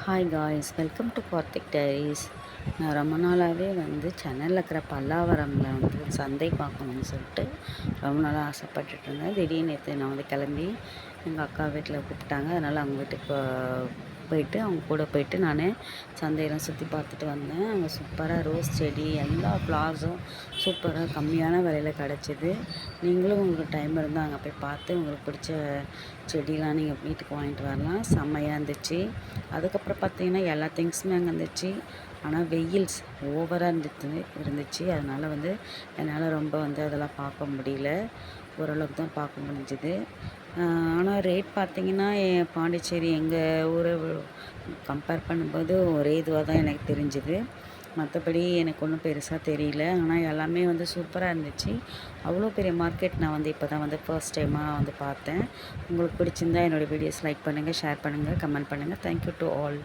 Hi guys, welcome to Karthik diaries. நான் ரொம்ப நாளாகவே சென்னையில் இருக்கிற பல்லாவரமில் ஒரு சந்தை பார்க்கணுன்னு சொல்லிட்டு ரொம்ப நாளாக ஆசைப்பட்டுட்டு இருந்தேன். திடீர்னு நேற்று நான் கிளம்பி எங்கள் அக்கா வீட்டில் கூப்பிட்டாங்க. அதனால் அவங்க வீட்டுக்கு போயிட்டு அவங்க கூட போயிட்டு நான் சந்தையெல்லாம் சுற்றி பார்த்துட்டு வந்தேன். அங்கே சூப்பராக ரோஸ் செடி எல்லா ஃப்ளார்ஸும் சூப்பராக கம்மியான விலையில் கிடச்சிது. நீங்களும் உங்களுக்கு டைம் இருந்தால் அங்கே போய் பார்த்து உங்களுக்கு பிடிச்ச செடிலாம் நீங்கள் வீட்டுக்கு வாங்கிட்டு வரலாம். செம்மையாக இருந்துச்சு. அதுக்கப்புறம் பார்த்தீங்கன்னா எல்லா திங்ஸுமே அங்கே இருந்துச்சு. ஆனால் வெயில்ஸ் ஓவராக இருந்துச்சு. அதனால் என்னால் ரொம்ப அதெல்லாம் பார்க்க முடியல. ஓரளவுக்கு தான் பார்க்க முடிஞ்சுது. ஆனால் ரேட் பார்த்திங்கன்னா பாண்டிச்சேரி எங்கள் ஊரை கம்பேர் பண்ணும்போது ஒரே இதுவாக தான் எனக்கு தெரிஞ்சுது. மற்றபடி எனக்கு ஒன்றும் பெருசாக தெரியல. ஆனால் எல்லாமே சூப்பராக இருந்துச்சு. அவ்வளோ பெரிய மார்க்கெட் நான் இப்போ தான் ஃபர்ஸ்ட் டைமாக பார்த்தேன். உங்களுக்கு பிடிச்சிருந்தா என்னோடய வீடியோஸ் லைக் பண்ணுங்கள், ஷேர் பண்ணுங்கள், கமெண்ட் பண்ணுங்கள். Thank you to all.